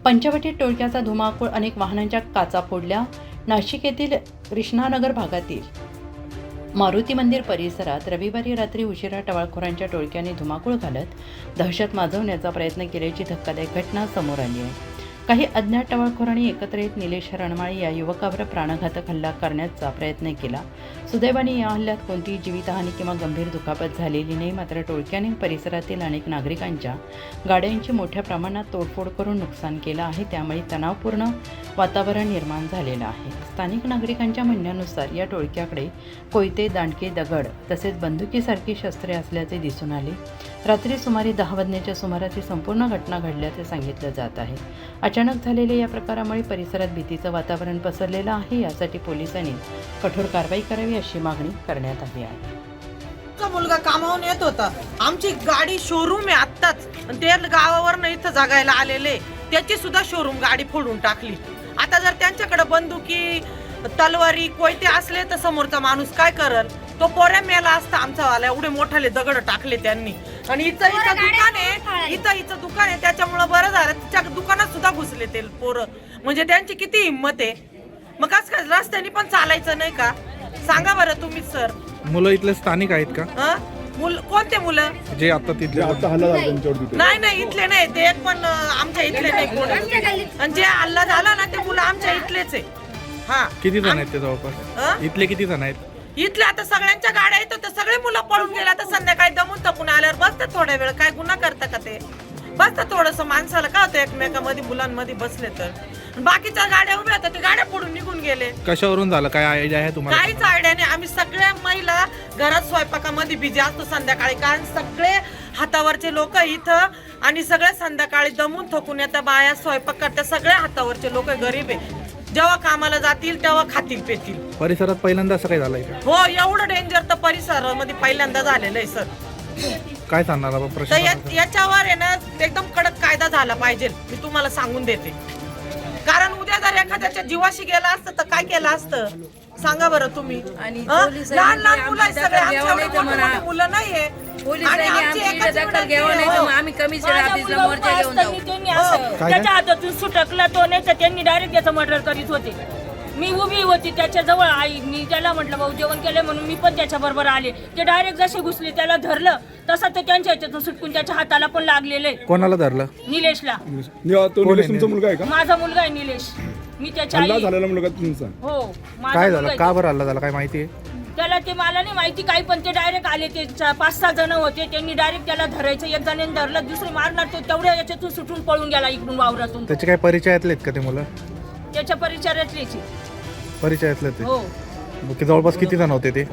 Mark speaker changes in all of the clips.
Speaker 1: पंचवटी टोळक्याचा धुमाकूळ, अनेक वाहनांच्या काचा फोडल्या. नाशिक येथील कृष्णानगर भागातील मारुती मंदिर परिसरात रविवारी रात्री उशिरा टवाळखोरांच्या टोळक्याने धुमाकूळ घालत दहशत माजवण्याचा प्रयत्न केल्याची धक्कादायक घटना समोर आली आहे. काही अज्ञात टवाळखोरांनी एकत्र येत निलेश रणमाळे या युवकावर प्राणघातक हल्ला करण्याचा प्रयत्न केला. सुदैवाने या हल्ल्यात कोणतीही जीवितहानी किंवा गंभीर दुखापत झालेली नाही. मात्र टोळक्याने परिसरातील अनेक नागरिकांच्या गाड्यांची मोठ्या प्रमाणात तोडफोड करून नुकसान केलं आहे. त्यामुळे तणावपूर्ण वातावरण निर्माण झालेलं आहे. स्थानिक नागरिकांच्या म्हणण्यानुसार या टोळक्याकडे कोयते, दांडके, दगड तसेच बंदुकीसारखी शस्त्रे असल्याचे दिसून आले. रात्री सुमारे 10 वाजण्याच्या सुमारास ही संपूर्ण घटना घडल्याचे सांगितलं जात आहे. अचानक झालेल्या या प्रकारामुळे परिसरात भीतीचं वातावरण पसरलेलं आहे. यासाठी पोलिसांनी कठोर कारवाई करावी अशी मागणी करण्यात आली आहे.
Speaker 2: मुलगा कामावून येत होता, आमची गाडी शोरूम आहे आत्ताच, ते गावावर इथं जगायला आलेले, त्याची सुद्धा शोरूम गाडी फोडून टाकली. आता जर त्यांच्याकडे बंदुकी, तलवारी, कोयते असले तर समोरचा माणूस काय करल? तो पोऱ्या मेला असता आमचा वाला. एवढे मोठाले दगड टाकले त्यांनी. आणि इथं दुकान आहे, इथं दुकान आहे, त्याच्यामुळे बरं झालं. तिच्या दुकानात सुद्धा घुसले ते पोरं. म्हणजे त्यांची किती हिंमत आहे. मग कसं काय रस्त्याने पण चालायचं नाही का? सांगा बरं तुम्ही सर.
Speaker 3: मुलं इथले स्थानिक आहेत का?
Speaker 2: कोणते मुलं?
Speaker 3: जे आता तिथले
Speaker 2: नाही इथले नाही. ते एक पण आमच्या इथले नाही कोण. आणि जे हल्ला झाला ना ते मुलं आमच्या इथलेच आहे. हा,
Speaker 3: किती जण आहेत ते जवळपास? इथले किती जण आहेत?
Speaker 2: इथले आता सगळ्यांच्या गाड्या येतो तर सगळे मुलं पळून गेला. तर संध्याकाळी दमून थकून आल्यावर बसतात थोड्या वेळ. काय गुन्हा करता का ते? बसतात थोडस. माणसाला काय होतं एकमेकांमध्ये मुलांमध्ये बसले तर. बाकीच्या गाड्या उभ्या होत्या, ते गाड्या फोडून निघून गेले.
Speaker 3: कशावरून झालं? काय आयडिया आहे तुम्हाला?
Speaker 2: काहीच आयडिया नाही. आम्ही सगळ्या महिला घरात स्वयंपाकामध्ये बिझी असतो संध्याकाळी. कारण सगळे हातावरचे लोक इथं आणि सगळे संध्याकाळी दमून थकून येतात. बाया स्वयंपाक करतात. सगळे हातावरचे लोक गरीब आहे. जेव्हा कामाला जातील तेव्हा खातील पेतील.
Speaker 3: परिसरात पहिल्यांदा असं काही झालंय का?
Speaker 2: हो, एवढं डेंजर तर परिसरामध्ये पहिल्यांदा झालेलं आहे सर.
Speaker 3: काय सांगणार आपण
Speaker 2: तर
Speaker 3: प्रश्न?
Speaker 2: याच्यावर आहे ना एकदम कडक कायदा झाला पाहिजे, मी तुम्हाला सांगून देते. कारण उद्या जर एखाद्याच्या जीवाशी गेला असतं तर काय केलं असतं सांगा बरं तुम्ही. लहान लहान मुलं आहे सगळे, आमच्या मोठे मुलं नाहीये.
Speaker 4: त्याच्या हातातून सुटकला तो, नाही तर त्यांनी डायरेक्ट त्याचं मर्डर करीत होते. मी उभी होती त्याच्या जवळ. आई, मी त्याला म्हटलं भाऊ जेवण केलं म्हणून मी पण त्याच्या बरोबर आले. ते डायरेक्ट जसे घुसले त्याला धरलं, तसं ते त्यांच्या ह्याच्यातून सुटकून त्याच्या हाताला पण लागलेले.
Speaker 3: कोणाला धरलं?
Speaker 4: निलेशला.
Speaker 3: तुमचा
Speaker 5: मुलगा आहे का?
Speaker 4: माझा मुलगा आहे निलेश. मी त्याच्या
Speaker 5: हल्ला झालेला मुलगा तुमचा?
Speaker 4: हो,
Speaker 3: काय झालं? का बरं हल्ला झाला? काय माहिती आहे?
Speaker 4: त्याला ते मला नाही माहिती काही, पण ते डायरेक्ट आले. ते 5-6 जण होते. त्यांनी डायरेक्ट त्याला धरायचं. एक जणांनी धरलं, दुसरे मारणार. तो तेवढ्या याच्यातून सुटून पळून गेला इकडून वावरातून.
Speaker 3: त्याचे काय परिचयातले आहेत का ते मुलं?
Speaker 4: त्याच्या परिचयातलेच.
Speaker 3: परिचयातले ते?
Speaker 4: हो.
Speaker 3: जवळपास किती जण होते ते?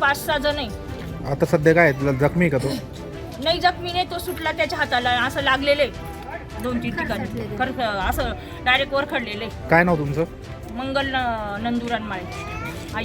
Speaker 4: 5-6 जण आहे.
Speaker 3: आता सध्या काय जखमी का तो?
Speaker 4: नाही, जखमी नाही. तो सुटला, त्याच्या हाताला असं लागलेले 2-3 ठिकाणी. असं डायरेक्ट वर खडलेले.
Speaker 3: काय नाव तुमचं?
Speaker 4: मंगल नंदुरान माळे. आई.